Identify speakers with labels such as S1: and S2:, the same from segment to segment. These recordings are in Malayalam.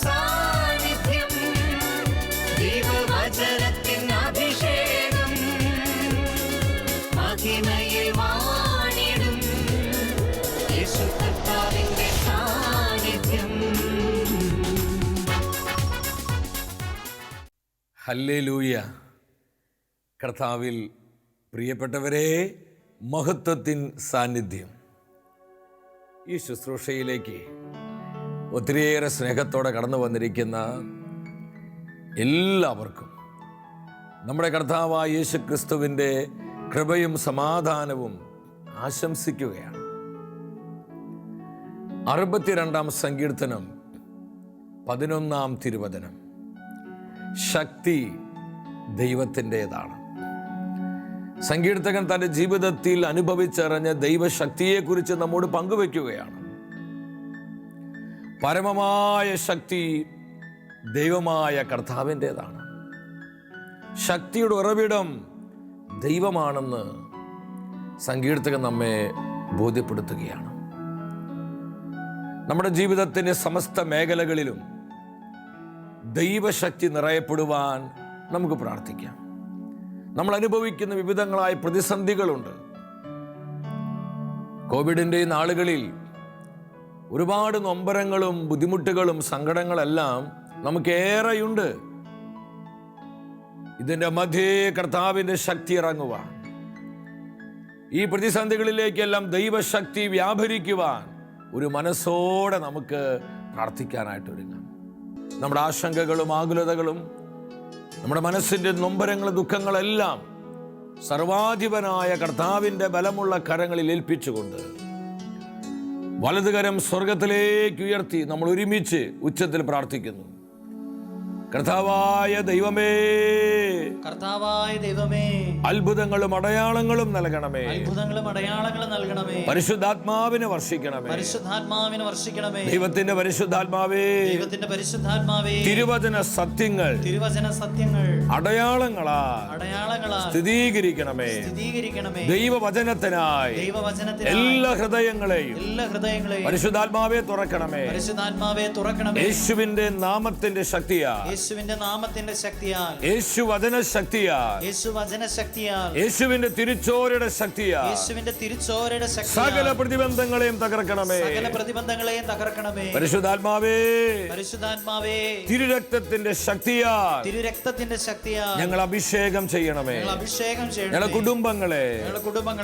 S1: സാന്നിധ്യം, ദൈവവചനത്തിൻ അഭിഷേകം, മഹിമയിൽ വാണിടും യേശു കർത്താവിന്റെ സാന്നിധ്യം.
S2: ഹല്ലേലൂയ. കർത്താവിൽ പ്രിയപ്പെട്ടവരെ, മഹത്വത്തിൻ സാന്നിധ്യം. ഈ ശുശ്രൂഷയിലേക്ക് ഒത്തിരിയേറെ സ്നേഹത്തോടെ കടന്നു വന്നിരിക്കുന്ന എല്ലാവർക്കും നമ്മുടെ കർത്താവായ യേശു ക്രിസ്തുവിൻ്റെ കൃപയും സമാധാനവും ആശംസിക്കുകയാണ്. 62-ാം സങ്കീർത്തനം 11-ാം തിരുവചനം. ശക്തി ദൈവത്തിൻ്റെതാണ്. സങ്കീർത്തകൻ തൻ്റെ ജീവിതത്തിൽ അനുഭവിച്ചറിഞ്ഞ ദൈവശക്തിയെക്കുറിച്ച് നമ്മോട് പങ്കുവെക്കുകയാണ്. പരമമായ ശക്തി ദൈവമായ കർത്താവിൻ്റെതാണ്. ശക്തിയുടെ ഉറവിടം ദൈവമാണെന്ന് സങ്കീർത്തകൻ നമ്മെ ബോധ്യപ്പെടുത്തുകയാണ്. നമ്മുടെ ജീവിതത്തിൻ്റെ സമസ്ത മേഖലകളിലും ദൈവശക്തി നിറയപ്പെടുവാൻ നമുക്ക് പ്രാർത്ഥിക്കാം. നമ്മൾ അനുഭവിക്കുന്ന വിവിധങ്ങളായ പ്രതിസന്ധികളുണ്ട്. കോവിഡിൻ്റെ നാളുകളിൽ ഒരുപാട് നൊമ്പരങ്ങളും ബുദ്ധിമുട്ടുകളും സങ്കടങ്ങളെല്ലാം നമുക്കേറെയുണ്ട്. ഇതിൻ്റെ മധ്യേ കർത്താവിൻ്റെ ശക്തി ഇറങ്ങുവാൻ, ഈ പ്രതിസന്ധികളിലേക്കെല്ലാം ദൈവശക്തി വ്യാപരിക്കുവാൻ ഒരു മനസ്സോടെ നമുക്ക് പ്രാർത്ഥിക്കാനായിട്ട് ഒരുങ്ങാം. നമ്മുടെ ആശങ്കകളും ആകുലതകളും നമ്മുടെ മനസ്സിൻ്റെ നൊമ്പരങ്ങളും ദുഃഖങ്ങളെല്ലാം സർവാധിപനായ കർത്താവിൻ്റെ ബലമുള്ള കരങ്ങളിൽ ഏൽപ്പിച്ചുകൊണ്ട് വലതുകരം സ്വർഗത്തിലേക്ക് ഉയർത്തി നമ്മൾ ഒരുമിച്ച് ഉച്ചത്തിൽ പ്രാർത്ഥിക്കുന്നു. കർത്താവായ ദൈവമേ,
S3: കർത്താവായ ദൈവമേ,
S2: അത്ഭുതങ്ങളും അടയാളങ്ങളും നൽകണമേ.
S3: അത്ഭുതങ്ങളും അടയാളങ്ങളും നൽകണമേ.
S2: പരിശുദ്ധാത്മാവിനെ വർഷിക്കണമേ.
S3: പരിശുദ്ധാത്മാവിനെ വർഷിക്കണമേ.
S2: ദൈവത്തിന്റെ പരിശുദ്ധാത്മാവേ,
S3: ദൈവത്തിന്റെ പരിശുദ്ധാത്മാവേ,
S2: തിരുവചന സത്യങ്ങൾ അടയാളങ്ങളാ സ്ഥിരീകരിക്കണമേ. ദൈവവചനത്തിനായി എല്ലാ ഹൃദയങ്ങളെയും പരിശുദ്ധാത്മാവെ തുറക്കണമേ. യേശുവിന്റെ നാമത്തിന്റെ ശക്തിയാൽ, യേശു വചന ശക്തിയാൽ, യേശുവിന്റെ തിരുച്ചോരയുടെ ശക്തിയാൽ സകല പ്രതിബന്ധങ്ങളെയും തകർക്കണമേ. പരിശുദ്ധാത്മാവേ, തിരുരക്തത്തിന്റെ ശക്തിയാൽ ഞങ്ങൾ അഭിഷേകം ചെയ്യണമേ. ഞങ്ങളുടെ കുടുംബങ്ങളെ,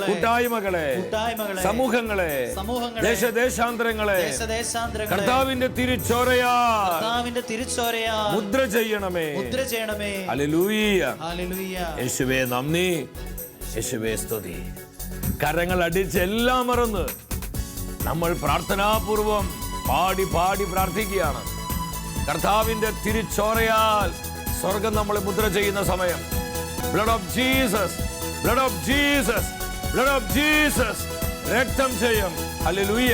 S2: കൂട്ടായ്മകളെ, സമൂഹങ്ങളെ, ദേശദേശാന്തരങ്ങളെ കർത്താവിന്റെ തിരുച്ചോരയാൽ മുദ്ര ചെയ്യണമേ. ഹല്ലേലൂയ. യേശുവേ നന്ദി, യേശുവേ സ്തുതി. കരങ്ങൾ അടിച്ച് എല്ലാം മറന്ന് നമ്മൾ പ്രാർത്ഥനാപൂർവം പാടി പ്രാർത്ഥിക്കുകയാണ്. കർത്താവിന്റെ തിരുച്ചോരയാൽ സ്വർഗം നമ്മളെ മുദ്ര ചെയ്യുന്ന സമയം. Blood of Jesus, blood of Jesus, blood of Jesus. രക്തം ചെയ്യും. ഹല്ലേലൂയ.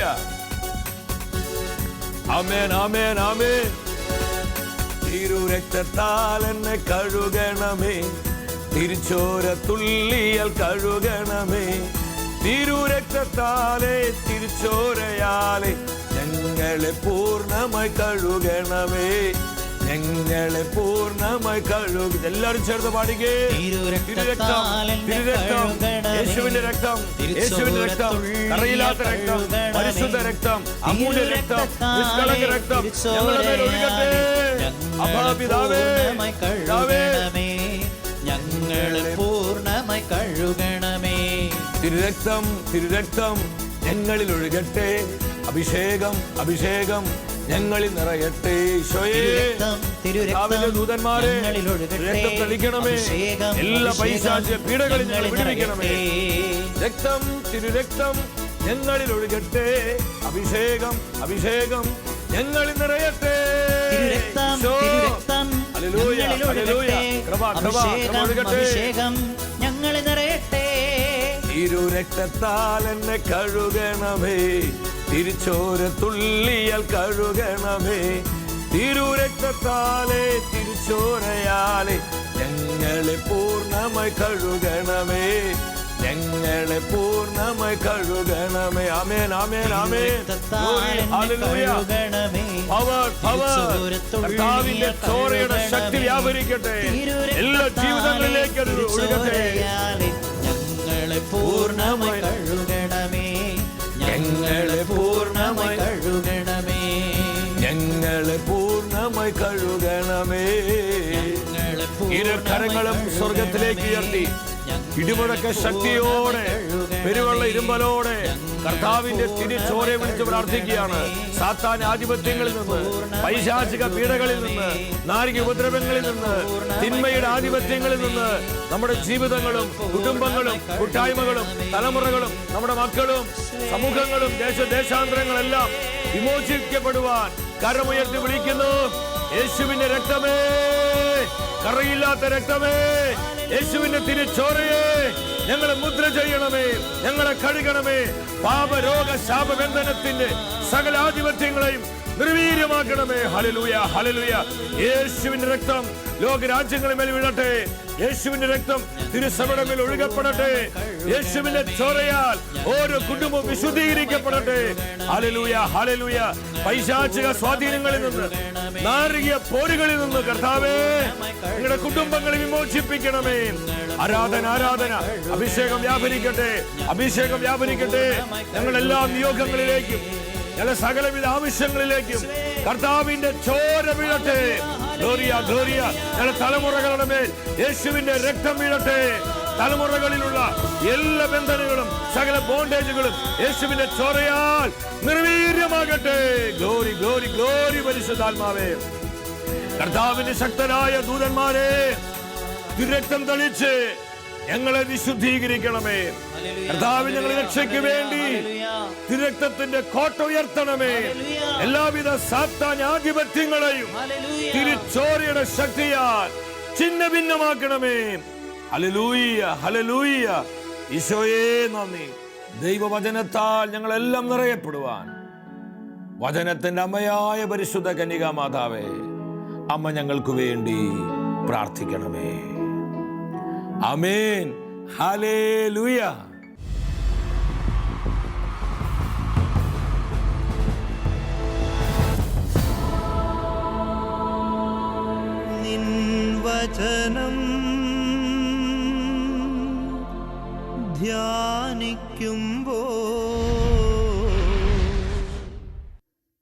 S2: ആമേൻ, ആമേൻ, ആമേൻ. തിരുരക്തത്താൽ എന്നെ കഴുകണമേ, തിരുച്ചോര തുള്ളിയാൽ കഴുകണമേ. തിരുരക്തത്താലെ തിരുച്ചോരയാലെ ഞങ്ങളെ പൂർണ്ണമായി കഴുകണമേ. ഞങ്ങളെ പൂർണ്ണമായി കഴുകി. എല്ലാവരും ചേർന്ന് പാടിക്കേ. തിരുരക്തം, തിരുരക്തം, യേശുവിന്റെ രക്തം, യേശുവിന്റെ രക്തം, കറയില്ലാത്ത രക്തം, പരിശുദ്ധ രക്തം, അമൂല്യ രക്തം, നിഷ്കളങ്ക രക്തം ഞങ്ങളുടെ മേൽ ഒഴുകട്ടെ. അഭാപിതാവേ,
S3: ഞങ്ങളെ പൂർണ്ണമായി കഴുകണമേ.
S2: തിരുരക്തം, തിരുരക്തം ഞങ്ങളിൽ ഒഴുകട്ടെ. അഭിഷേകം, അഭിഷേകം ഞങ്ങളിൽ നിറയട്ടെ. ദൂതന്മാരെ രക്തം തളിക്കണമേ. എല്ലാ പൈശാചിക പീഡകളിൽ ഞങ്ങൾ വിടുവിക്കണമേ. രക്തം, തിരുരക്തം ഞങ്ങളിൽ ഒഴുകട്ടെ. അഭിഷേകം, അഭിഷേകം ഞങ്ങളിൽ നിറയട്ടെ.
S3: ഞങ്ങളിൽ നിറയട്ടെ.
S2: തിരുരക്തത്താൽ എന്നെ കഴുകണമേ, തിരുച്ചോര തുള്ളിയാൽ കഴുകണമേ. തിരുരക്തത്താലെ തിരുച്ചോരയാലെ ഞങ്ങളെ പൂർണ്ണമായി കഴുകണമേ. ഞങ്ങളെ പൂർണ്ണമായി കഴുകണമേ. ആമേൻ, ആമേൻ, ആമേൻ. Glory, hallelujah. Power, power. കർത്താവിന്റെ ചോരയുടെ ശക്തി വ്യാപരിക്കട്ടെ. എല്ലാ ജീവിതങ്ങളിലേക്ക് അത് ഒഴുകട്ടെ.
S3: ഞങ്ങളെ പൂർണ്ണമായി കഴുകണമേ, ഞങ്ങളെ പൂർണ്ണമായി കഴുകണമേ,
S2: ഞങ്ങളെ പൂർണ്ണമായി കഴുകണമേ. ഇരു കരങ്ങളും സ്വർഗത്തിലേക്ക് ഉയർത്തി ഇടിമുഴക്ക ശക്തിയോടെ പെരുവെള്ള ഇരുമ്പലോടെ കർത്താവിന്റെ തിരിച്ചോരെ വിളിച്ച് പ്രാർത്ഥിക്കുകയാണ്. സാത്താൻ ആധിപത്യങ്ങളിൽ നിന്ന്, പൈശാചിക പീഡകളിൽ നിന്ന്, നാരിക ഉപദ്രവങ്ങളിൽ നിന്ന്, തിന്മയുടെ ആധിപത്യങ്ങളിൽ നിന്ന് നമ്മുടെ ജീവിതങ്ങളും കുടുംബങ്ങളും കൂട്ടായ്മകളും തലമുറകളും നമ്മുടെ മക്കളും സമൂഹങ്ങളും ദേശാന്തരങ്ങളെല്ലാം വിമോചിക്കപ്പെടുവാൻ കരമുയർത്തി വിളിക്കുന്നു. യേശുവിന്റെ രക്തമേ, കറയില്ലാത്ത രക്തമേ, യേശുവിന്റെ തിരിച്ചോരയെ ഞങ്ങളെ മുദ്ര ചെയ്യണമേ, ഞങ്ങളെ കഴുകണമേ. പാപരോഗ ശാപബന്ധനത്തിന്റെ സകല ആധിപത്യങ്ങളെയും നിർവീര്യമാക്കണമേ. Hallelujah, hallelujah. യേശുവിന്റെ രക്തം ലോകരാജ്യങ്ങളെ മേൽ വീഴട്ടെ. യേശുവിന്റെ രക്തം തിരുസഭയുടെ മേൽ ഒഴുകപ്പെടട്ടെ. യേശുവിന്റെ ചോരയാൽ ഓരോ കുടുംബവും വിശുദ്ധീകരിക്കപ്പെടട്ടെ. Hallelujah, hallelujah. പൈശാചിക സ്വാധീനങ്ങളിൽ നിന്ന്, നാരിക പോരുകളിൽ നിന്ന് കർത്താവേ നിങ്ങളുടെ കുടുംബങ്ങളെ വിമോചിപ്പിക്കണമേ. ആരാധന, ആരാധന. അഭിഷേകം വ്യാപരിക്കട്ടെ, അഭിഷേകം വ്യാപരിക്കട്ടെ. ഞങ്ങളെല്ലാ നിയോഗങ്ങളിലേക്കും ഞങ്ങളുടെ സകലവിധ ആവശ്യങ്ങളിലേക്കും കർത്താവിന്റെ ചോര വീഴട്ടെ. Gloria, Gloria. ഞങ്ങളുടെ തലമുറകളുടെ മേൽ യേശുവിന്റെ രക്തം വീഴട്ടെ. തലമുറകളിലുള്ള എല്ലാ ബന്ധനങ്ങളും സകല ബോണ്ടേജുകളും യേശുവിന്റെ ചോരയാൽ നിർവീര്യമാകട്ടെ. Glory, glory, glory. പരിശുദ്ധാത്മാവേ, കർത്താവിന്റെ ശക്തരായ ദൂതന്മാരെ രക്തം തളിച്ച് ഞങ്ങളെ വിശുദ്ധീകരിക്കണമേ. കർത്താവ് ഞങ്ങളുടെ രക്ഷയ്ക്ക് വേണ്ടി തിരുരക്തത്തിന്റെ കോട്ട ഉയർത്തണമേ. എല്ലാവിധ സാത്താൻ ആധിപത്യങ്ങളെയും തിരുച്ചോരയുടെ ശക്തിയാൽ ഛിന്ന ഭിന്നമാക്കണമേ. Hallelujah, hallelujah. ഈശോയേ നന്ദി. ദൈവവചനത്താൽ ഞങ്ങളെല്ലാം നിറയപ്പെടുവാൻ വചനത്തിന്റെ അമ്മയായ പരിശുദ്ധ കന്യകാ മാതാവേ, അമ്മ ഞങ്ങൾക്ക് വേണ്ടി പ്രാർത്ഥിക്കണമേ. ആമേൻ, ഹല്ലേലൂയ.
S4: നിൻ വചനം ധ്യാനിക്കുമ്പോൾ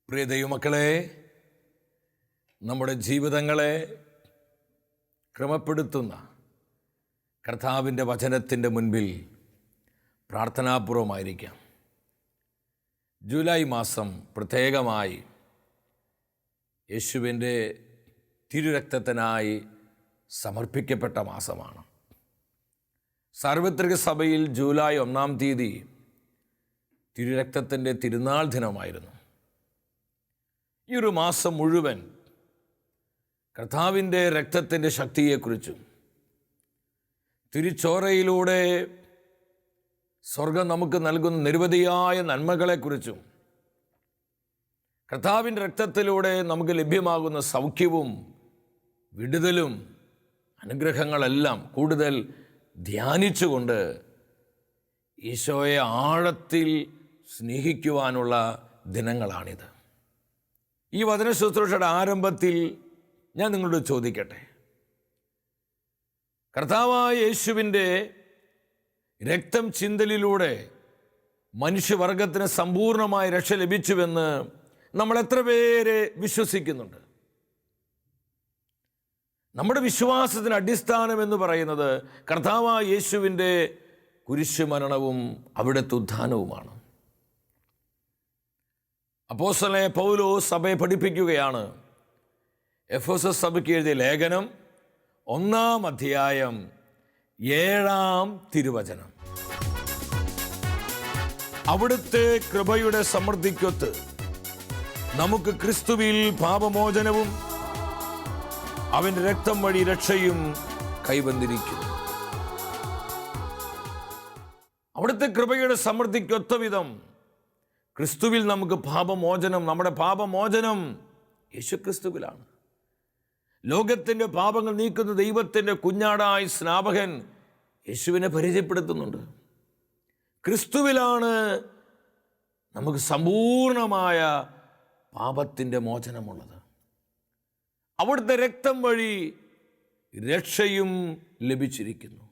S2: പ്രിയ ദൈവമക്കളെ, നമ്മുടെ ജീവിതങ്ങളെ ക്രമപ്പെടുത്തുന്ന കർത്താവിൻ്റെ വചനത്തിൻ്റെ മുൻപിൽ പ്രാർത്ഥനാപൂർവമായിരിക്കാം. ജൂലൈ മാസം പ്രത്യേകമായി യേശുവിൻ്റെ തിരുരക്തത്തിനായി സമർപ്പിക്കപ്പെട്ട മാസമാണ്. സാർവത്രിക സഭയിൽ ജൂലൈ 1-ാം തീയതി തിരുരക്തത്തിൻ്റെ തിരുനാൾ ദിനമായിരുന്നു. ഈ ഒരു മാസം മുഴുവൻ കർത്താവിൻ്റെ രക്തത്തിൻ്റെ ശക്തിയെക്കുറിച്ചും തിരുച്ചോരയിലൂടെ സ്വർഗം നമുക്ക് നൽകുന്ന നിരവധിയായ നന്മകളെക്കുറിച്ചും കർത്താവിൻ്റെ രക്തത്തിലൂടെ നമുക്ക് ലഭ്യമാകുന്ന സൗഖ്യവും വിടുതലും അനുഗ്രഹങ്ങളെല്ലാം കൂടുതൽ ധ്യാനിച്ചുകൊണ്ട് ഈശോയെ ആഴത്തിൽ സ്നേഹിക്കുവാനുള്ള ദിനങ്ങളാണിത്. ഈ വചന ശുശ്രൂഷയുടെ ആരംഭത്തിൽ ഞാൻ നിങ്ങളോട് ചോദിക്കട്ടെ, കർത്താവായ യേശുവിൻ്റെ രക്തം ചിന്തലിലൂടെ മനുഷ്യവർഗത്തിന് സമ്പൂർണമായ രക്ഷ ലഭിച്ചുവെന്ന് നമ്മൾ എത്ര പേര് വിശ്വസിക്കുന്നുണ്ട്? നമ്മുടെ വിശ്വാസത്തിന് അടിസ്ഥാനം എന്ന് പറയുന്നത് കർത്താവായ യേശുവിൻ്റെ കുരിശുമരണവും അവിടുത്തെ ഉത്ഥാനവുമാണ്. അപ്പോസ്തലനായ പൗലോസ് സഭയെ പഠിപ്പിക്കുകയാണ്. എഫെസസ് സഭയ്ക്ക് എഴുതിയ ലേഖനം 1-ാം അധ്യായം 7-ാം തിരുവചനം. അവിടുത്തെ കൃപയുടെ സമൃദ്ധിക്കൊത്ത് നമുക്ക് ക്രിസ്തുവിൽ പാപമോചനവും അവൻ്റെ രക്തം വഴി രക്ഷയും കൈവന്നിരിക്കുന്നു. അവിടുത്തെ കൃപയുടെ സമൃദ്ധിക്കൊത്ത വിധം ക്രിസ്തുവിൽ നമുക്ക് പാപമോചനം, നമ്മുടെ പാപമോചനം യേശുക്രിസ്തുവിലാണ്. ലോകത്തിൻ്റെ പാപങ്ങൾ നീക്കുന്ന ദൈവത്തിൻ്റെ കുഞ്ഞാടായി സ്നാപകൻ യേശുവിനെ പരിചയപ്പെടുത്തുന്നുണ്ട്. ക്രിസ്തുവിലാണ് നമുക്ക് സമ്പൂർണമായ പാപത്തിൻ്റെ മോചനമുള്ളത്. അവിടുത്തെ രക്തം വഴി രക്ഷയും ലഭിച്ചിരിക്കുന്നു.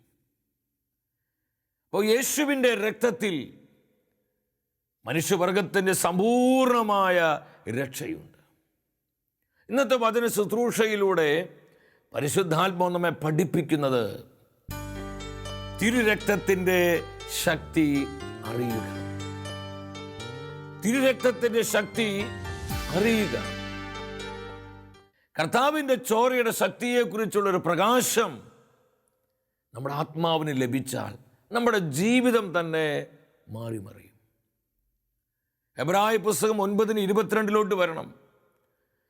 S2: അപ്പോൾ യേശുവിൻ്റെ രക്തത്തിൽ മനുഷ്യവർഗത്തിൻ്റെ സമ്പൂർണമായ രക്ഷയുണ്ട്. ഇന്നത്തെ വചന ശുശ്രൂഷയിലൂടെ പരിശുദ്ധാത്മാവ് നമ്മെ പഠിപ്പിക്കുന്നത് തിരുരക്തത്തിൻ്റെ ശക്തി അറിയുക. തിരുരക്തത്തിൻ്റെ ശക്തി അറിയുക. കർത്താവിൻ്റെ ചോരയുടെ ശക്തിയെക്കുറിച്ചുള്ളൊരു പ്രകാശം നമ്മുടെ ആത്മാവിന് ലഭിച്ചാൽ നമ്മുടെ ജീവിതം തന്നെ മാറി മറിയും. എബ്രായ പുസ്തകം 9:22 വരണം.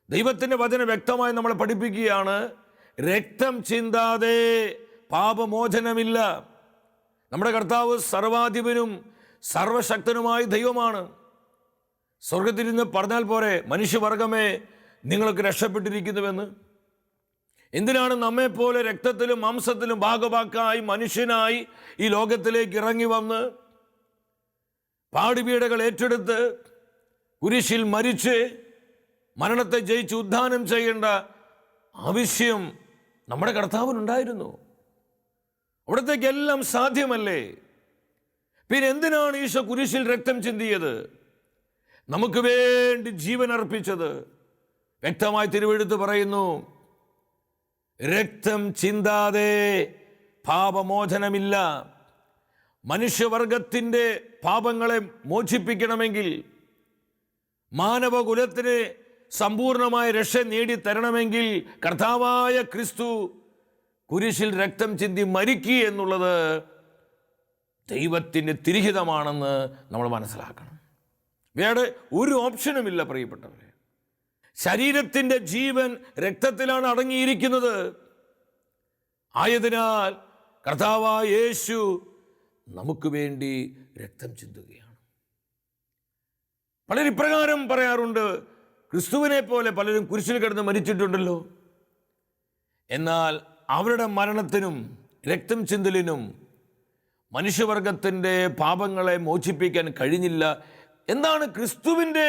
S2: ദൈവത്തിൻ്റെ വചനം വ്യക്തമായി നമ്മളെ പഠിപ്പിക്കുകയാണ്, രക്തം ചിന്താതെ പാപമോചനമില്ല. നമ്മുടെ കർത്താവ് സർവാധിപനും സർവശക്തനുമായ ദൈവമാണ്. സ്വർഗത്തിൽ നിന്ന് പറഞ്ഞാൽ പോരെ, മനുഷ്യവർഗമേ നിങ്ങൾക്ക് രക്ഷപ്പെട്ടിരിക്കുന്നുവെന്ന്. എന്തിനാണ് നമ്മെപ്പോലെ രക്തത്തിലും മാംസത്തിലും ഭാഗഭാക്കായി മനുഷ്യനായി ഈ ലോകത്തിലേക്ക് ഇറങ്ങി വന്ന് പാടുപീഡകൾ ഏറ്റെടുത്ത് കുരിശിൽ മരിച്ച് മരണത്തെ ജയിച്ച് ഉദ്ധാനം ചെയ്യേണ്ട ആവശ്യം നമ്മുടെ കർത്താവിനുണ്ടായിരുന്നു? അവിടത്തേക്കെല്ലാം സാധ്യമല്ലേ? പിന്നെ എന്തിനാണ് ഈശോ കുരിശിൽ രക്തം ചിന്തിയത്? നമുക്ക് വേണ്ടി ജീവൻ അർപ്പിച്ചത്. വ്യക്തമായി തിരുവെഴുത്ത് പറയുന്നു, രക്തം ചിന്താതെ പാപമോചനമില്ല. മനുഷ്യവർഗത്തിൻ്റെ പാപങ്ങളെ മോചിപ്പിക്കണമെങ്കിൽ, മാനവകുലത്തിന് സമ്പൂർണമായ രക്ഷ നേടിത്തരണമെങ്കിൽ കർത്താവായ ക്രിസ്തു കുരിശിൽ രക്തം ചിന്തി മരിക്കുക എന്നുള്ളത് ദൈവത്തിൻ്റെ തിരുഹിതമാണെന്ന് നമ്മൾ മനസ്സിലാക്കണം. വേറെ ഒരു ഓപ്ഷനുമില്ല പ്രിയപ്പെട്ടവരെ. ശരീരത്തിൻ്റെ ജീവൻ രക്തത്തിലാണ് അടങ്ങിയിരിക്കുന്നത്. ആയതിനാൽ കർത്താവായ യേശു നമുക്ക് വേണ്ടി രക്തം ചിന്തുകയാണ്. പലരും ഇപ്രകാരം പറയാറുണ്ട്, ക്രിസ്തുവിനെ പോലെ പലരും കുരിശിൽ കിടന്ന് മരിച്ചിട്ടുണ്ടല്ലോ. എന്നാൽ അവരുടെ മരണത്തിനും രക്തം ചിന്തലിനും മനുഷ്യവർഗത്തിൻ്റെ പാപങ്ങളെ മോചിപ്പിക്കാൻ കഴിഞ്ഞില്ല. എന്താണ് ക്രിസ്തുവിൻ്റെ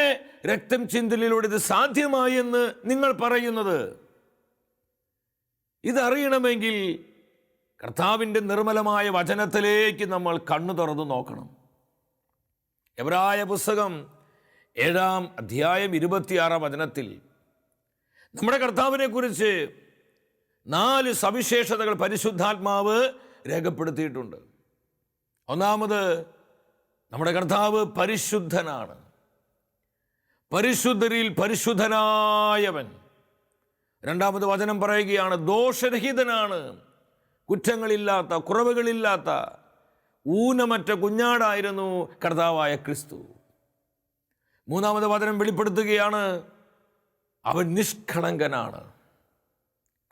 S2: രക്തം ചിന്തലിലൂടെ ഇത് സാധ്യമായി എന്ന് നിങ്ങൾ പറയുന്നത്? ഇതറിയണമെങ്കിൽ കർത്താവിൻ്റെ നിർമ്മലമായ വചനത്തിലേക്ക് നമ്മൾ കണ്ണു തുറന്നു നോക്കണം. എബ്രായ പുസ്തകം 7-ാം അധ്യായം 26-ാം വചനത്തിൽ നമ്മുടെ കർത്താവിനെ കുറിച്ച് 4 സവിശേഷതകൾ പരിശുദ്ധാത്മാവ് രേഖപ്പെടുത്തിയിട്ടുണ്ട്. ഒന്നാമത്, നമ്മുടെ കർത്താവ് പരിശുദ്ധനാണ്. പരിശുദ്ധരിൽ പരിശുദ്ധനായവൻ. രണ്ടാമത് വചനം പറയുകയാണ്, ദോഷരഹിതനാണ്. കുറ്റങ്ങളില്ലാത്ത, കുറവുകളില്ലാത്ത ഊനമറ്റ കുഞ്ഞാടായിരുന്നു കർത്താവായ ക്രിസ്തു. മൂന്നാമത് വചനം വെളിപ്പെടുത്തുകയാണ്, അവൻ നിഷ്കളങ്കനാണ്.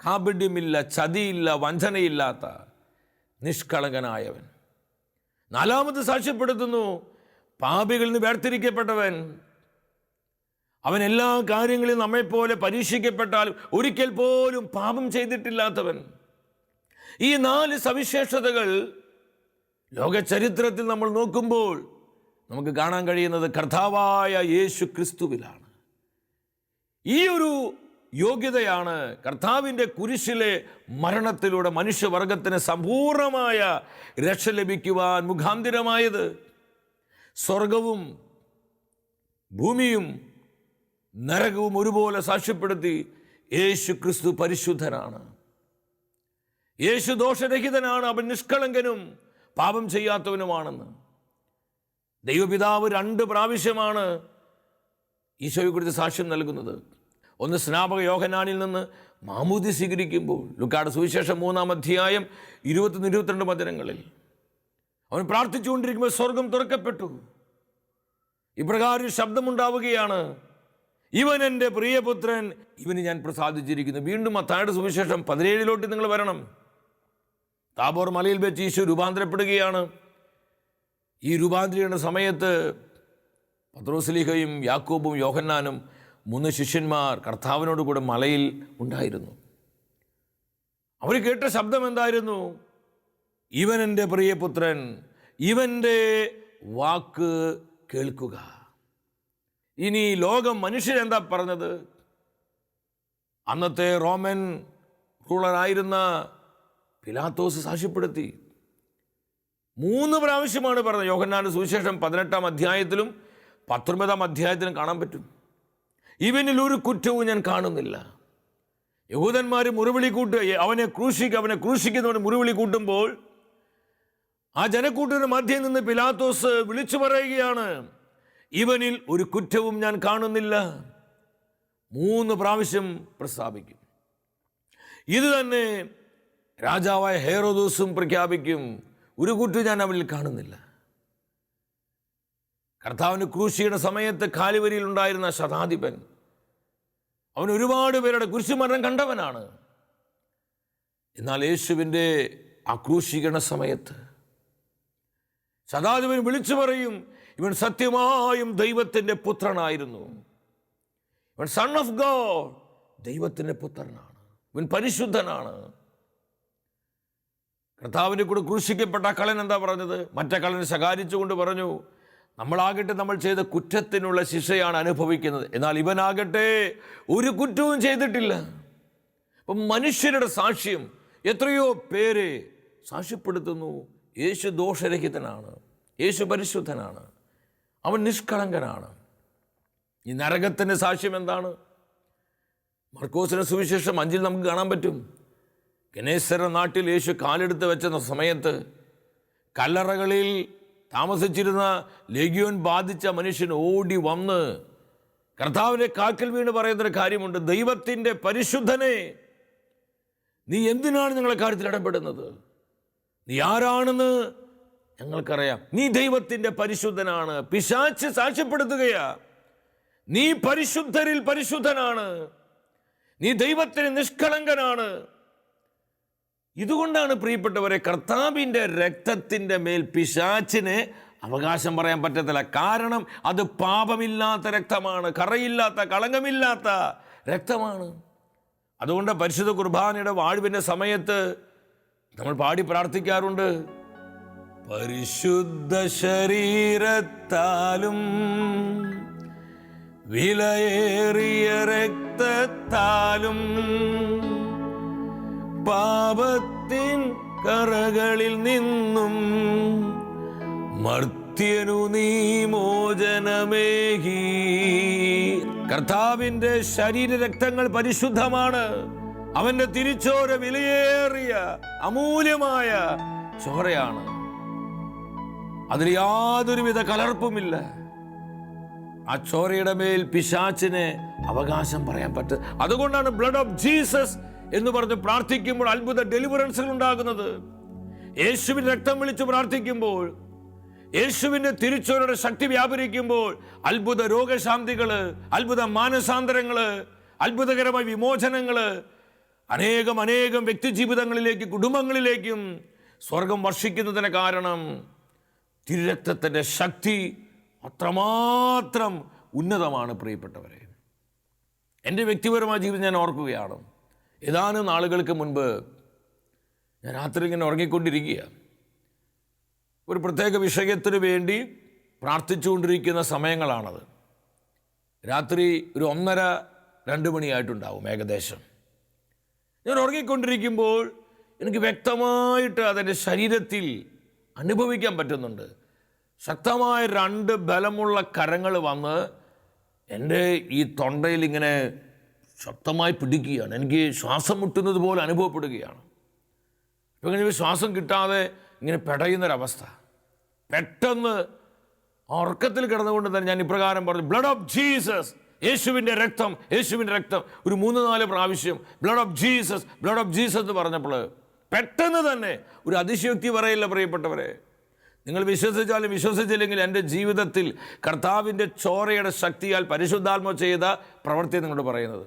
S2: കാപഢ്യമില്ല, ചതിയില്ല, വഞ്ചനയില്ലാത്ത നിഷ്കളങ്കനായവൻ. നാലാമത് സാക്ഷ്യപ്പെടുത്തുന്നു, പാപികളിൽ നിന്ന് വേർതിരിക്കപ്പെട്ടവൻ. അവൻ എല്ലാ കാര്യങ്ങളിലും നമ്മെപ്പോലെ പരീക്ഷിക്കപ്പെട്ടാലും ഒരിക്കൽ പോലും പാപം ചെയ്തിട്ടില്ലാത്തവൻ. ഈ 4 സവിശേഷതകൾ ലോക ചരിത്രത്തിൽ നമ്മൾ നോക്കുമ്പോൾ നമുക്ക് കാണാൻ കഴിയുന്നത് കർത്താവായ യേശു ക്രിസ്തുവിലാണ്. ഈ ഒരു യോഗ്യതയാണ് കർത്താവിൻ്റെ കുരിശിലെ മരണത്തിലൂടെ മനുഷ്യവർഗത്തിന് സമ്പൂർണമായ രക്ഷ ലഭിക്കുവാൻ മുഖാന്തിരമായത്. സ്വർഗവും ഭൂമിയും നരകവും ഒരുപോലെ സാക്ഷ്യപ്പെടുത്തി യേശു ക്രിസ്തു പരിശുദ്ധനാണ്. യേശു ദോഷരഹിതനാണ്. അവൻ നിഷ്കളങ്കനും പാപം ചെയ്യാത്തവനുമാണെന്ന് ദൈവപിതാവ് 2 പ്രാവശ്യമാണ് ഈശോയെക്കുറിച്ച് സാക്ഷ്യം നൽകുന്നത്. ഒന്ന്, സ്നാപക യോഹന്നാനിൽ നിന്ന് മാമോദി സ്വീകരിക്കുമ്പോൾ, ലൂക്കായുടെ സുവിശേഷം 3-ാം അധ്യായം 21-22 വചനങ്ങളിൽ അവൻ പ്രാർത്ഥിച്ചുകൊണ്ടിരിക്കുമ്പോൾ സ്വർഗം തുറക്കപ്പെട്ടു. ഇപ്രകാരം ശബ്ദമുണ്ടാവുകയാണ്, ഇവൻ എൻ്റെ പ്രിയപുത്രൻ, ഇവന് ഞാൻ പ്രസാദിച്ചിരിക്കുന്നു. വീണ്ടും മത്തായിയുടെ സുവിശേഷം 17 നിങ്ങൾ വരണം. താബോർ മലയിൽ വെച്ച് ഈശോ രൂപാന്തരപ്പെടുകയാണ്. ഈ രൂപാന്തരീകരണ സമയത്ത് പത്രോസ്ലീഹയും യാക്കോബും യോഹന്നാനും 3 ശിഷ്യന്മാർ കർത്താവിനോട് കൂടെ മലയിൽ ഉണ്ടായിരുന്നു. അവർ കേട്ട ശബ്ദം എന്തായിരുന്നു? ഇവൻ എൻ്റെ പ്രിയപുത്രൻ, ഇവൻ്റെ വാക്ക് കേൾക്കുക. ഇനി ലോകം മനുഷ്യരെന്താ പറഞ്ഞത്? അന്നത്തെ റോമൻ റൂളറായിരുന്ന പിലാത്തോസ് സാക്ഷ്യപ്പെടുത്തി. 3 പ്രാവശ്യമാണ് പറഞ്ഞത്. യോഹന്നാന്റെ സുവിശേഷം 18-ാം അധ്യായത്തിലും 19-ാം അധ്യായത്തിലും കാണാൻ പറ്റും. ഇവനിൽ ഒരു കുറ്റവും ഞാൻ കാണുന്നില്ല. യഹൂദന്മാർ മുറിവിളി അവനെ ക്രൂശിക്കുന്നവന് മുറിവിളി കൂട്ടുമ്പോൾ ആ ജനക്കൂട്ടത്തിന് മധ്യേ നിന്ന് പിലാത്തോസ് വിളിച്ചു പറയുകയാണ്, ഇവനിൽ ഒരു കുറ്റവും ഞാൻ കാണുന്നില്ല. 3 പ്രാവശ്യം പ്രസ്താവിക്കും. ഇത് തന്നെ രാജാവായ ഹെരോദോസും പ്രഖ്യാപിക്കും, ഒരു കുറ്റവും ഞാൻ അവനിൽ കാണുന്നില്ല. കർത്താവിന് ക്രൂശിയുടെ സമയത്ത് കാലുവരിയിൽ ഉണ്ടായിരുന്ന ശതാധിപൻ, അവൻ ഒരുപാട് പേരുടെ കുരിശുമരണം കണ്ടവനാണ്. എന്നാൽ യേശുവിൻ്റെ ആ ക്രൂശീകരണ സമയത്ത് ശതാധിപൻ വിളിച്ചു പറയും, ഇവൻ സത്യമായും ദൈവത്തിൻ്റെ പുത്രനായിരുന്നു. ഇവൻ സൺ ഓഫ് ഗോഡ്, ദൈവത്തിൻ്റെ പുത്രനാണ്, ഇവൻ പരിശുദ്ധനാണ്. കർത്താവിൻ്റെ കൂടെ ക്രൂശിക്കപ്പെട്ട കള്ളൻ എന്താ പറഞ്ഞത്? മറ്റേ കള്ളനെ ശകാരിച്ചുകൊണ്ട് പറഞ്ഞു, നമ്മളാകട്ടെ നമ്മൾ ചെയ്ത കുറ്റത്തിനുള്ള ശിക്ഷയാണ് അനുഭവിക്കുന്നത്, എന്നാൽ ഇവനാകട്ടെ ഒരു കുറ്റവും ചെയ്തിട്ടില്ല. അപ്പം മനുഷ്യരുടെ സാക്ഷ്യം എത്രയോ പേരെ സാക്ഷ്യപ്പെടുത്തുന്നു, യേശു ദോഷരഹിതനാണ്, യേശു പരിശുദ്ധനാണ്, അവൻ നിഷ്കളങ്കനാണ്. ഈ നരകത്തിൻ്റെ സാക്ഷ്യം എന്താണ്? മർക്കോസിന്റെ സുവിശേഷം 5 നമുക്ക് കാണാൻ പറ്റും. ഗനേസര നാട്ടിൽ യേശു കാലെടുത്ത് വെച്ച സമയത്ത് കല്ലറകളിൽ താമസിച്ചിരുന്ന ലെഗ്യോൻ ബാധിച്ച മനുഷ്യൻ ഓടി വന്ന് കർത്താവിൻ്റെ കാൽക്കൽ വീണ് പറയുന്നൊരു കാര്യമുണ്ട്, ദൈവത്തിൻ്റെ പരിശുദ്ധനെ, നീ എന്തിനാണ് ഞങ്ങളെ കാര്യത്തിൽ ഇടപെടുന്നത്? നീ ആരാണെന്ന് ഞങ്ങൾക്കറിയാം, നീ ദൈവത്തിൻ്റെ പരിശുദ്ധനാണ്. പിശാച് സാക്ഷ്യപ്പെടുത്തുകയാ, നീ പരിശുദ്ധരിൽ പരിശുദ്ധനാണ്, നീ ദൈവത്തിന് നിഷ്കളങ്കനാണ്. ഇതുകൊണ്ടാണ് പ്രിയപ്പെട്ടവരെ കർത്താവിൻ്റെ രക്തത്തിൻ്റെ മേൽ പിശാചിന് അവകാശം പറയാൻ പറ്റത്തില്ല. കാരണം അത് പാപമില്ലാത്ത രക്തമാണ്, കറയില്ലാത്ത കളങ്കമില്ലാത്ത രക്തമാണ്. അതുകൊണ്ട് പരിശുദ്ധ കുർബാനയുടെ വാഴ്വിൻ്റെ സമയത്ത് നമ്മൾ പാടി പ്രാർത്ഥിക്കാറുണ്ട്, പരിശുദ്ധ ശരീരത്താലും വിലയേറിയ രക്തത്താലും പാപത്തിൻ കറകളിൽ നിന്നും മർത്യനു നീ മോചനമേകി. കർത്താവിൻ്റെ ശരീരരക്തങ്ങൾ പരിശുദ്ധമാണ്. അവൻ്റെ തിരിച്ചോര വിലയേറിയ അമൂല്യമായ ചോരയാണ്. അതിൽ യാതൊരുവിധ കലർപ്പുമില്ല. ആ ചോരയുടെ മേൽ പിശാചിന് അവകാശം പറയാൻ പറ്റും. അതുകൊണ്ടാണ് ബ്ലഡ് ഓഫ് ജീസസ് എന്ന് പറഞ്ഞ് പ്രാർത്ഥിക്കുമ്പോൾ അത്ഭുത ഡെലിവറൻസുകൾ ഉണ്ടാകുന്നത്. യേശുവിൻ്റെ രക്തം വിളിച്ച് പ്രാർത്ഥിക്കുമ്പോൾ, യേശുവിൻ്റെ തിരിച്ചോരയുടെ ശക്തി വ്യാപരിക്കുമ്പോൾ അത്ഭുത രോഗശാന്തികള്, അത്ഭുത മാനസാന്തരങ്ങള്, അത്ഭുതകരമായ വിമോചനങ്ങള് അനേകം വ്യക്തി ജീവിതങ്ങളിലേക്ക്, കുടുംബങ്ങളിലേക്കും സ്വർഗം വർഷിക്കുന്നതിന് കാരണം തിരുരക്തത്തിൻ്റെ ശക്തി അത്രമാത്രം ഉന്നതമാണ്. പ്രിയപ്പെട്ടവരെ, എൻ്റെ വ്യക്തിപരമായ ജീവിതം ഞാൻ ഓർക്കുകയാണ്. ഏതാനും നാളുകൾക്ക് മുൻപ് ഞാൻ രാത്രി ഇങ്ങനെ ഉറങ്ങിക്കൊണ്ടിരിക്കുക. ഒരു പ്രത്യേക വിഷയത്തിന് വേണ്ടി പ്രാർത്ഥിച്ചുകൊണ്ടിരിക്കുന്ന സമയങ്ങളാണത്. രാത്രി ഒരു 1:30-2 മണിയായിട്ടുണ്ടാവും ഏകദേശം. ഞാൻ ഉറങ്ങിക്കൊണ്ടിരിക്കുമ്പോൾ എനിക്ക് വ്യക്തമായിട്ട് അതെൻ്റെ ശരീരത്തിൽ അനുഭവിക്കാൻ പറ്റുന്നുണ്ട്. ശക്തമായ 2 ബലമുള്ള കരങ്ങൾ വന്ന് എൻ്റെ ഈ തൊണ്ടയിൽ ഇങ്ങനെ ശക്തമായി പിടിക്കുകയാണ്. എനിക്ക് ശ്വാസം മുട്ടുന്നത് പോലെ അനുഭവപ്പെടുകയാണ്. ഇപ്പം ഇങ്ങനെ ശ്വാസം കിട്ടാതെ ഇങ്ങനെ പെടയുന്നൊരവസ്ഥ. പെട്ടെന്ന് ഉറക്കത്തിൽ കിടന്നുകൊണ്ട് തന്നെ ഞാൻ ഇപ്രകാരം പറഞ്ഞു, ബ്ലഡ് ഓഫ് ജീസസ്, യേശുവിൻ്റെ രക്തം, യേശുവിൻ്റെ രക്തം. ഒരു 3-4 പ്രാവശ്യം blood of Jesus, blood of Jesus എന്ന് പറഞ്ഞപ്പോൾ പെട്ടെന്ന് തന്നെ, ഒരു അതിശയോക്തി പറയില്ല പ്രിയപ്പെട്ടവരെ, നിങ്ങൾ വിശ്വസിച്ചാലും വിശ്വസിച്ചില്ലെങ്കിൽ എൻ്റെ ജീവിതത്തിൽ കർത്താവിൻ്റെ ചോരയുടെ ശക്തിയാൽ പരിശുദ്ധാത്മാവ് ചെയ്ത പ്രവൃത്തി നിങ്ങളോട് പറയുന്നത്.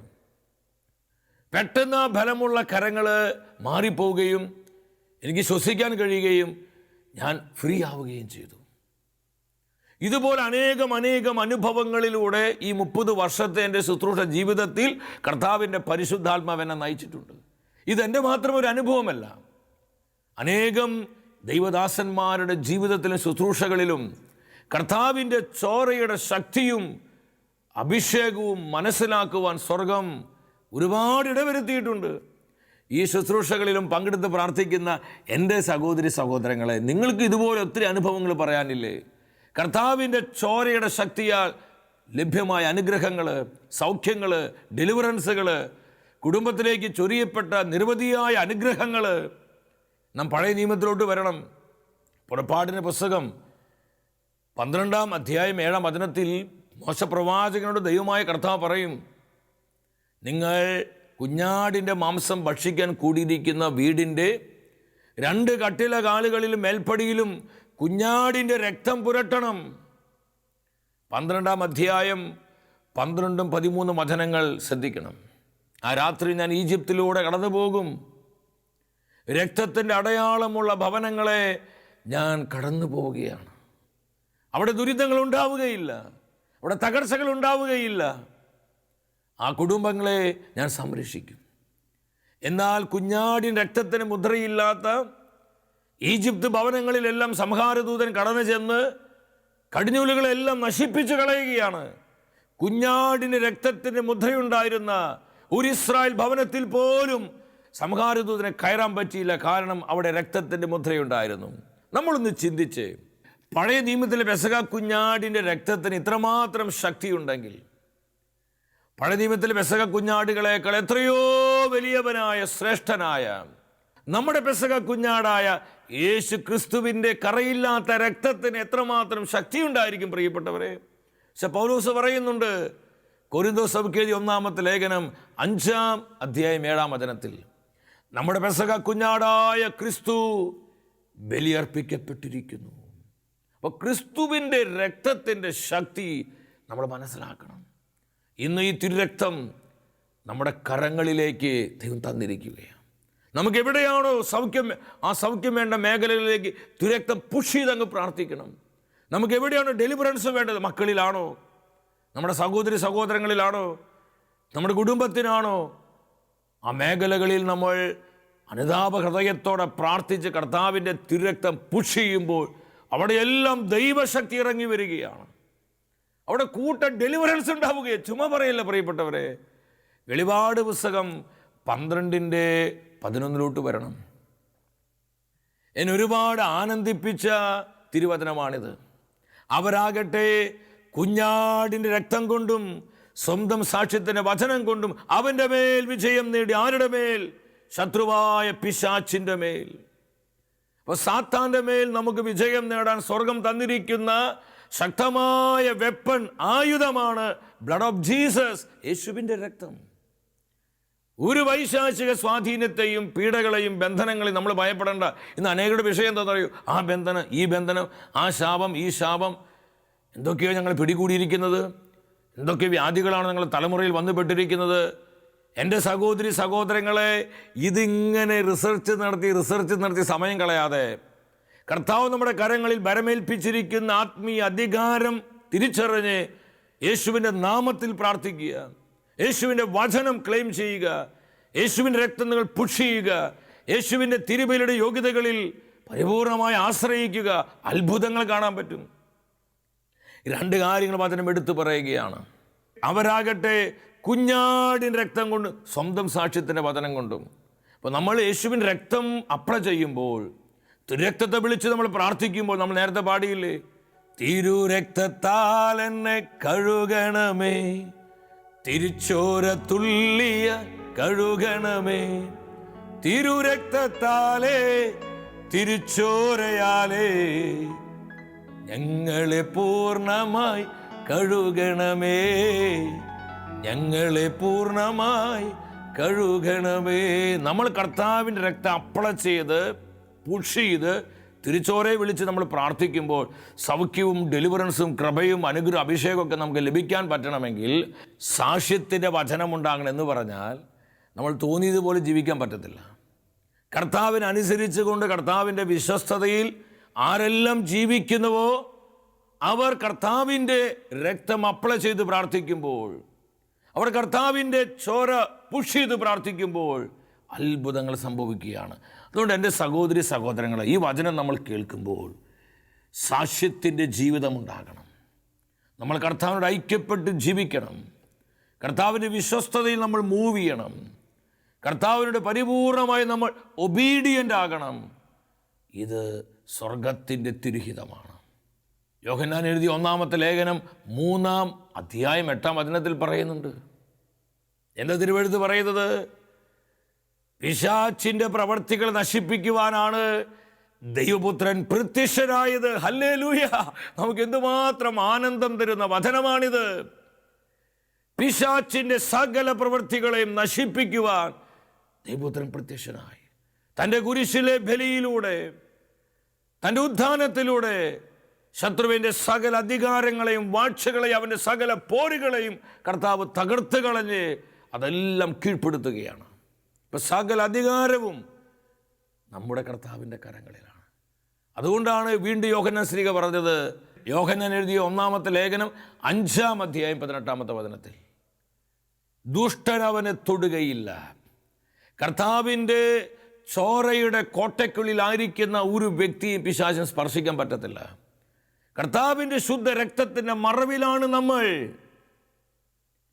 S2: പെട്ടെന്ന് ആ ബലമുള്ള കരങ്ങൾ മാറിപ്പോവുകയും എനിക്ക് ശ്വസിക്കാൻ കഴിയുകയും ഞാൻ ഫ്രീ ആവുകയും ചെയ്തു. ഇതുപോലെ അനേകം അനുഭവങ്ങളിലൂടെ ഈ 30 വർഷത്തെ എൻ്റെ ശുശ്രൂഷ ജീവിതത്തിൽ കർത്താവിൻ്റെ പരിശുദ്ധാത്മാവ് എന്നെ നയിച്ചിട്ടുണ്ട്. ഇതെൻ്റെ മാത്രം ഒരു അനുഭവമല്ല. അനേകം ദൈവദാസന്മാരുടെ ജീവിതത്തിലും ശുശ്രൂഷകളിലും കർത്താവിൻ്റെ ചോരയുടെ ശക്തിയും അഭിഷേകവും മനസ്സിലാക്കുവാൻ സ്വർഗം ഒരുപാട് ഇടവരുത്തിയിട്ടുണ്ട്. ഈ ശുശ്രൂഷകളിലും പങ്കെടുത്ത് പ്രാർത്ഥിക്കുന്ന എൻ്റെ സഹോദരി സഹോദരങ്ങളെ, നിങ്ങൾക്ക് ഇതുപോലെ ഒത്തിരി അനുഭവങ്ങൾ പറയാനില്ലേ? കർത്താവിൻ്റെ ചോരയുടെ ശക്തിയാൽ ലഭ്യമായ അനുഗ്രഹങ്ങൾ, സൗഖ്യങ്ങൾ, ഡെലിവറൻസുകൾ, കുടുംബത്തിലേക്ക് ചൊരിയപ്പെട്ട നിരവധിയായ അനുഗ്രഹങ്ങൾ. നാം പഴയ നിയമത്തിലോട്ട് വരണം. പുറപ്പാടിൻ്റെ പുസ്തകം 12-ാം അധ്യായം 7-ാം വചനത്തിൽ മോശപ്രവാചകനോട് ദൈവമായ കർത്താവ് പറയും, നിങ്ങൾ കുഞ്ഞാടിൻ്റെ മാംസം ഭക്ഷിക്കാൻ കൂടിയിരിക്കുന്ന വീടിൻ്റെ 2 കട്ടില കാലുകളിലും മേൽപ്പടിയിലും കുഞ്ഞാടിൻ്റെ രക്തം പുരട്ടണം. 12-ാം അധ്യായം 12-13 വചനങ്ങൾ ശ്രദ്ധിക്കണം. ആ രാത്രി ഞാൻ ഈജിപ്തിലൂടെ കടന്നു പോകും. രക്തത്തിൻ്റെ അടയാളമുള്ള ഭവനങ്ങളെ ഞാൻ കടന്നു പോവുകയാണ്. അവിടെ ദുരിതങ്ങൾ ഉണ്ടാവുകയില്ല, അവിടെ തകർച്ചകൾ ഉണ്ടാവുകയില്ല. ആ കുടുംബങ്ങളെ ഞാൻ സംരക്ഷിക്കും. എന്നാൽ കുഞ്ഞാടിൻ്റെ രക്തത്തിന് മുദ്രയില്ലാത്ത ഈജിപ്ത് ഭവനങ്ങളിലെല്ലാം സംഹാരദൂതൻ കടന്നു ചെന്ന് കടിഞ്ഞൂലുകളെല്ലാം നശിപ്പിച്ചു കളയുകയാണ്. കുഞ്ഞാടിന് രക്തത്തിൻ്റെ മുദ്രയുണ്ടായിരുന്ന ഒരു ഇസ്രായേൽ ഭവനത്തിൽ പോലും സംഹാരദൂതനെ കയറാൻ പറ്റിയില്ല. കാരണം അവിടെ രക്തത്തിൻ്റെ മുദ്രയുണ്ടായിരുന്നു. നമ്മളൊന്ന് ചിന്തിച്ച്, പഴയ നിയമത്തിലെ പെസഹ കുഞ്ഞാടിൻ്റെ രക്തത്തിന് ഇത്രമാത്രം ശക്തിയുണ്ടെങ്കിൽ പഴയ നിയമത്തിലെ പെസഹ കുഞ്ഞാടുകളേക്കാൾ എത്രയോ വലിയവനായ ശ്രേഷ്ഠനായ നമ്മുടെ പെസഹ കുഞ്ഞാടായ യേശു ക്രിസ്തുവിൻ്റെ കറയില്ലാത്ത രക്തത്തിന് എത്രമാത്രം ശക്തിയുണ്ടായിരിക്കും പ്രിയപ്പെട്ടവരെ. പക്ഷെ പൗലോസ് പറയുന്നുണ്ട്, കൊരിന്തോസ് സഭയ്ക്ക് എഴുതിയ 1-ാമത്തെ ലേഖനം 5-ാം അധ്യായം 7-ാം വചനത്തിൽ, നമ്മുടെ പെസഹ കുഞ്ഞാടായ ക്രിസ്തു ബലിയർപ്പിക്കപ്പെട്ടിരിക്കുന്നു. അപ്പോൾ ക്രിസ്തുവിൻ്റെ രക്തത്തിൻ്റെ ശക്തി നമ്മൾ മനസ്സിലാക്കണം. ഇന്ന് ഈ തിരുരക്തം നമ്മുടെ കരങ്ങളിലേക്ക് ദൈവം തന്നിരിക്കുകയാണ്. നമുക്ക് എവിടെയാണോ സൗഖ്യം, ആ സൗഖ്യം വേണ്ട മേഖലകളിലേക്ക് തിരുരക്തം പുഷ് ചെയ്തങ്ങ് പ്രാർത്ഥിക്കണം. നമുക്ക് എവിടെയാണോ ഡെലിവറൻസ് വേണ്ടത്, മക്കളിലാണോ, നമ്മുടെ സഹോദരി സഹോദരങ്ങളിലാണോ, നമ്മുടെ കുടുംബത്തിനാണോ, ആ മേഖലകളിൽ നമ്മൾ അനുതാപ ഹൃദയത്തോടെ പ്രാർത്ഥിച്ച് കർത്താവിൻ്റെ തിരുരക്തം പുഷ് ചെയ്യുമ്പോൾ അവിടെയെല്ലാം ദൈവശക്തി ഇറങ്ങി വരികയാണ്. അവിടെ ഡെലിവറൻസ് ഉണ്ടാവുകയാണ്. ചുമ പറയല്ല പ്രിയപ്പെട്ടവരെ. വെളിപാട് പുസ്തകം 12-11 വരണം. എന്നെ ഒരുപാട് ആനന്ദിപ്പിച്ച തിരുവചനമാണിത്. അവരാകട്ടെ കുഞ്ഞാടിൻ്റെ രക്തം കൊണ്ടും സ്വന്തം സാക്ഷ്യത്തിൻ്റെ വചനം കൊണ്ടും അവൻ്റെ മേൽ വിജയം നേടി. ആരുടെ മേൽ? ശത്രുവായ പിശാചിൻ്റെ മേൽ. അപ്പോൾ സാത്താൻ്റെ മേൽ നമുക്ക് വിജയം നേടാൻ സ്വർഗം തന്നിരിക്കുന്ന ശക്തമായ വെപ്പൺ, ആയുധമാണ് ബ്ലഡ് ഓഫ് ജീസസ്, യേശുവിൻ്റെ രക്തം. ഒരു വൈശാചിക സ്വാധീനത്തെയും പീഡകളെയും ബന്ധനങ്ങളെയും നമ്മൾ ഭയപ്പെടേണ്ട. ഇന്ന് അനേകരുടെ വിഷയം എന്താ പറയൂ, ആ ബന്ധനം, ഈ ബന്ധനം, ആ ശാപം, ഈ ശാപം, എന്തൊക്കെയോ ഞങ്ങൾ പിടികൂടിയിരിക്കുന്നത്, എന്തൊക്കെ വ്യാധികളാണ് ഞങ്ങൾ തലമുറയിൽ വന്നുപെട്ടിരിക്കുന്നത്. എൻ്റെ സഹോദരി സഹോദരങ്ങളെ, ഇതിങ്ങനെ റിസർച്ച് നടത്തി സമയം കളയാതെ കർത്താവ് നമ്മുടെ കരങ്ങളിൽ ഭരമേൽപ്പിച്ചിരിക്കുന്ന ആത്മീയ അധികാരം തിരിച്ചറിഞ്ഞ് യേശുവിൻ്റെ നാമത്തിൽ പ്രാർത്ഥിക്കുക, യേശുവിൻ്റെ വചനം ക്ലെയിം ചെയ്യുക, യേശുവിൻ്റെ രക്തം നിങ്ങൾ പുഷ് ചെയ്യുക, യേശുവിൻ്റെ തിരുബലിയുടെ യോഗ്യതകളിൽ പരിപൂർണമായി ആശ്രയിക്കുക. അത്ഭുതങ്ങൾ കാണാൻ പറ്റും. 2 കാര്യങ്ങൾ വചനം എടുത്തു പറയുകയാണ്. അവരാകട്ടെ കുഞ്ഞാടിൻ്റെ രക്തം കൊണ്ട്, സ്വന്തം സാക്ഷ്യത്തിൻ്റെ വചനം കൊണ്ടും. അപ്പോൾ നമ്മൾ യേശുവിൻ്റെ രക്തം അപ്ലൈ ചെയ്യുമ്പോൾ, തിരുരക്തത്തെ വിളിച്ച് നമ്മൾ പ്രാർത്ഥിക്കുമ്പോൾ, നമ്മൾ നേരത്തെ പാടിയില്ലേ, തിരുരക്തത്താൽ എന്നെ കഴുകണമേ, തിരുച്ചോര തുള്ളിയ കഴുകണമേ, തിരുരക്തത്താലേ തിരുച്ചോരയാലേ ഞങ്ങളെ പൂർണ്ണമായി കഴുകണമേ, ഞങ്ങളെ പൂർണ്ണമായി കഴുകണമേ. നമ്മൾ കർത്താവിൻ്റെ രക്തം അപ്ലൈ ചെയ്ത് പുഷ് ചെയ്ത് തിരിച്ചോരയെ വിളിച്ച് നമ്മൾ പ്രാർത്ഥിക്കുമ്പോൾ സൗഖ്യവും ഡെലിവറൻസും കൃപയും അനുഗ്രഹം അഭിഷേകമൊക്കെ നമുക്ക് ലഭിക്കാൻ പറ്റണമെങ്കിൽ സാക്ഷ്യത്തിൻ്റെ വചനമുണ്ടാകണം. എന്ന് പറഞ്ഞാൽ നമ്മൾ തോന്നിയതുപോലെ ജീവിക്കാൻ പറ്റത്തില്ല. കർത്താവിനനുസരിച്ച് കൊണ്ട് കർത്താവിൻ്റെ വിശ്വസ്തതയിൽ ആരെല്ലാം ജീവിക്കുന്നുവോ അവർ കർത്താവിൻ്റെ രക്തം അപ്ലൈ ചെയ്ത് പ്രാർത്ഥിക്കുമ്പോൾ, അവർ കർത്താവിൻ്റെ ചോര പുഷ് ചെയ്ത് പ്രാർത്ഥിക്കുമ്പോൾ അത്ഭുതങ്ങൾ സംഭവിക്കുകയാണ്. അതുകൊണ്ട് എൻ്റെ സഹോദരി സഹോദരങ്ങളെ, ഈ വചനം നമ്മൾ കേൾക്കുമ്പോൾ സാക്ഷ്യത്തിൻ്റെ ജീവിതമുണ്ടാകണം. നമ്മൾ കർത്താവിനോട് ഐക്യപ്പെട്ട് ജീവിക്കണം. കർത്താവിൻ്റെ വിശ്വസ്തതയിൽ നമ്മൾ മൂവ് ചെയ്യണം. കർത്താവിനോട് പരിപൂർണമായി നമ്മൾ ഒബീഡിയൻ്റ് ആകണം. ഇത് സ്വർഗത്തിൻ്റെ തിരുഹിതമാണ്. യോഹന്നാൻ എഴുതിയ 1-ാമത്തെ ലേഖനം 3-ാം അധ്യായം 8-ാം വചനത്തിൽ പറയുന്നുണ്ട്. എന്താ തിരുവെഴുത്ത് പറയുന്നത്? പിശാചിൻ്റെ പ്രവർത്തികൾ നശിപ്പിക്കുവാനാണ് ദൈവപുത്രൻ പ്രത്യക്ഷനായത്. ഹല്ലേലൂയ! നമുക്ക് എന്തുമാത്രം ആനന്ദം തരുന്ന വചനമാണിത്. പിശാചിൻ്റെ സകല പ്രവൃത്തികളെയും നശിപ്പിക്കുവാൻ ദൈവപുത്രൻ പ്രത്യക്ഷനായി. തൻ്റെ കുരിശിലെ ബലിയിലൂടെ, തൻ്റെ ഉത്ഥാനത്തിലൂടെ ശത്രുവിൻ്റെ സകല അധികാരങ്ങളെയും വാഴ്ചകളെയും അവൻ്റെ സകല പോരുകളെയും കർത്താവ് തകർത്ത് കളഞ്ഞ് അതെല്ലാം കീഴ്പ്പെടുത്തുകയാണ്. ഇപ്പം സകല അധികാരവും നമ്മുടെ കർത്താവിൻ്റെ കരങ്ങളിലാണ്. അതുകൊണ്ടാണ് വീണ്ടും യോഹന്നാൻ ശ്ലീഹ പറഞ്ഞത്, യോഹന്നാൻ എഴുതിയ 1-ാമത്തെ ലേഖനം 5-ാം അധ്യായം 18-ാമത്തെ വചനത്തിൽ, ദുഷ്ടൻ അവനെ തൊടുകയില്ല. കർത്താവിൻ്റെ ചോരയുടെ കോട്ടയ്ക്കുള്ളിലായിരിക്കുന്ന ഒരു വ്യക്തിയെ പിശാചിന് സ്പർശിക്കാൻ പറ്റത്തില്ല. കർത്താവിൻ്റെ ശുദ്ധ രക്തത്തിൻ്റെ മറവിലാണ്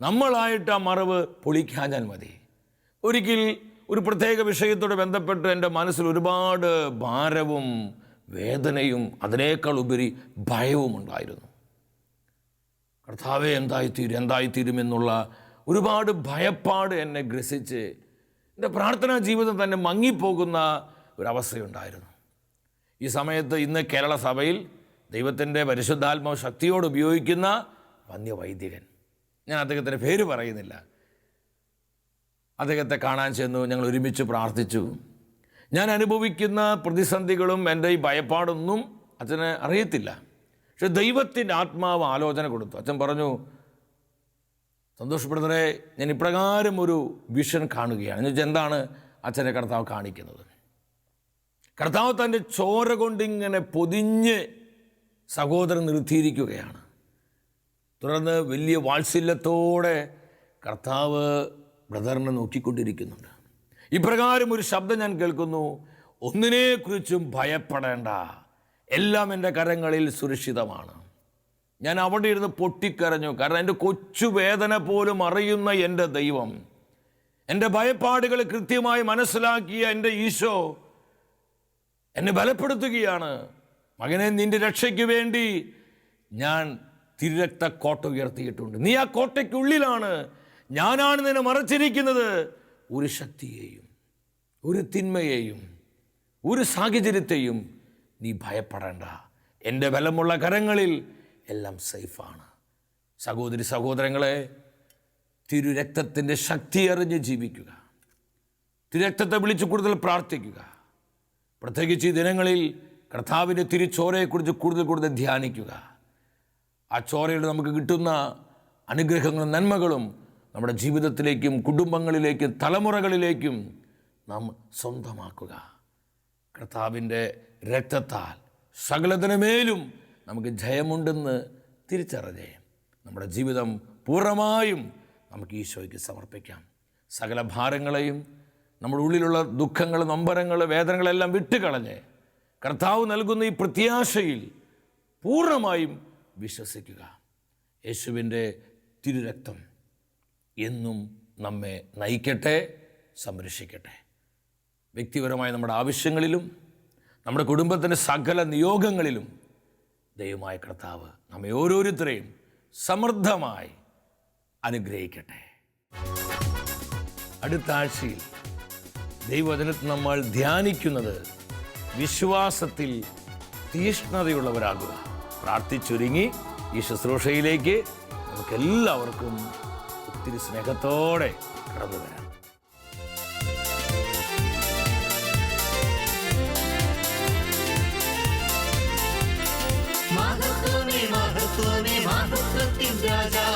S2: നമ്മളായിട്ട് ആ മറവ് പൊളിക്കാഞ്ഞാൽ മതി. ഒരിക്കൽ ഒരു പ്രത്യേക വിഷയത്തോട് ബന്ധപ്പെട്ട് എൻ്റെ മനസ്സിൽ ഒരുപാട് ഭാരവും വേദനയും അതിനേക്കാൾ ഉപരി ഭയവും ഉണ്ടായിരുന്നു. കർത്താവേ എന്തായിത്തീരുമെന്നുള്ള ഒരുപാട് ഭയപ്പാട് എന്നെ ഗ്രസിച്ച് എൻ്റെ പ്രാർത്ഥനാ ജീവിതം തന്നെ മങ്ങിപ്പോകുന്ന ഒരവസ്ഥയുണ്ടായിരുന്നു. ഈ സമയത്ത് ഇന്ന് കേരള സഭയിൽ ദൈവത്തിൻ്റെ പരിശുദ്ധാത്മാവ് ശക്തിയോട് ഉപയോഗിക്കുന്ന വന്യവൈദികൻ, ഞാൻ അദ്ദേഹത്തിൻ്റെ പേര് പറയുന്നില്ല, അദ്ദേഹത്തെ കാണാൻ ചെന്നു. ഞങ്ങൾ ഒരുമിച്ച് പ്രാർത്ഥിച്ചു. ഞാൻ അനുഭവിക്കുന്ന പ്രതിസന്ധികളും എൻ്റെ ഈ ഭയപ്പാടൊന്നും അച്ഛന് അറിയത്തില്ല. പക്ഷെ ദൈവത്തിൻ്റെ ആത്മാവ് ആലോചന കൊടുത്തു. അച്ഛൻ പറഞ്ഞു, സന്തോഷ് ബ്രദറെ, ഞാൻ ഇപ്രകാരം ഒരു വിഷൻ കാണുകയാണ്. എന്ന് വെച്ചാൽ എന്താണ് അച്ഛനെ കർത്താവ് കാണിക്കുന്നത്? കർത്താവ് തൻ്റെ ചോര കൊണ്ടിങ്ങനെ പൊതിഞ്ഞ് സഹോദരൻ നിർത്തിയിരിക്കുകയാണ്. തുടർന്ന് വലിയ വാത്സല്യത്തോടെ കർത്താവ് ബ്രദറിനെ നോക്കിക്കൊണ്ടിരിക്കുന്നുണ്ട്. ഇപ്രകാരം ഒരു ശബ്ദം ഞാൻ കേൾക്കുന്നു, ഒന്നിനെക്കുറിച്ചും ഭയപ്പെടേണ്ട, എല്ലാം എൻ്റെ കരങ്ങളിൽ സുരക്ഷിതമാണ്. ഞാൻ അവിടെ ഇരുന്ന് പൊട്ടിക്കരഞ്ഞു. കാരണം എൻ്റെ കൊച്ചു വേദന പോലും അറിയുന്ന എൻ്റെ ദൈവം, എൻ്റെ ഭയപ്പാടുകൾ കൃത്യമായി മനസ്സിലാക്കിയ എൻ്റെ ഈശോ എന്നെ ബലപ്പെടുത്തുകയാണ്. മകനെ, നിൻ്റെ രക്ഷയ്ക്ക് വേണ്ടി ഞാൻ തിരുരക്ത കോട്ട ഉയർത്തിയിട്ടുണ്ട്. നീ ആ കോട്ടയ്ക്കുള്ളിലാണ്. ഞാനാണ് നിന്നെ മറച്ചിരിക്കുന്നത്. ഒരു ശക്തിയെയും ഒരു തിന്മയെയും ഒരു സാഹചര്യത്തെയും നീ ഭയപ്പെടേണ്ട. എൻ്റെ ബലമുള്ള കരങ്ങളിൽ എല്ലാം സേഫാണ്. സഹോദരി സഹോദരങ്ങളെ, തിരുരക്തത്തിൻ്റെ ശക്തി അറിഞ്ഞ് ജീവിക്കുക. തിരുരക്തത്തെ വിളിച്ച് കൂടുതൽ പ്രാർത്ഥിക്കുക. പ്രത്യേകിച്ച് ഈ ദിനങ്ങളിൽ കർത്താവിൻ്റെ തിരുച്ചോരയെക്കുറിച്ച് കൂടുതൽ ധ്യാനിക്കുക. ആ ചോരയിൽ നമുക്ക് കിട്ടുന്ന അനുഗ്രഹങ്ങളും നന്മകളും നമ്മുടെ ജീവിതത്തിലേക്കും കുടുംബങ്ങളിലേക്കും തലമുറകളിലേക്കും നാം സ്വന്തമാക്കുക. കർത്താവിൻ്റെ രക്തത്താൽ സകലത്തിനുമേലും നമുക്ക് ജയമുണ്ടെന്ന് തിരിച്ചറിഞ്ഞ് നമ്മുടെ ജീവിതം പൂർണ്ണമായും നമുക്ക് ഈശോയ്ക്ക് സമർപ്പിക്കാം. സകല ഭാരങ്ങളെയും, നമ്മുടെ ഉള്ളിലുള്ള ദുഃഖങ്ങൾ, നൊമ്പരങ്ങൾ, വേദനകളെല്ലാം വിട്ടുകളഞ്ഞ് കർത്താവ് നൽകുന്ന ഈ പ്രത്യാശയിൽ പൂർണ്ണമായും വിശ്വസിക്കുക. യേശുവിൻ്റെ തിരുരക്തം എന്നും നമ്മെ നയിക്കട്ടെ, സംരക്ഷിക്കട്ടെ. വ്യക്തിപരമായ നമ്മുടെ ആവശ്യങ്ങളിലും നമ്മുടെ കുടുംബത്തിൻ്റെ സകല നിയോഗങ്ങളിലും ദൈവമായ കർത്താവ് നമ്മെ ഓരോരുത്തരെയും സമൃദ്ധമായി അനുഗ്രഹിക്കട്ടെ. അടുത്ത ആഴ്ചയിൽ ദൈവവചനത്തിൽ നമ്മൾ ധ്യാനിക്കുന്നത് വിശ്വാസത്തിൽ തീഷ്ണതയുള്ളവരാകുക. പ്രാർത്ഥിച്ചൊരുങ്ങി ഈ ശുശ്രൂഷയിലേക്ക് നമുക്കെല്ലാവർക്കും ഒത്തിരി സ്നേഹത്തോടെ കടന്നു വരാം.
S1: മഹത്വമേ മഹത്വമേ മഹത്വത്തിൻ രാജാ,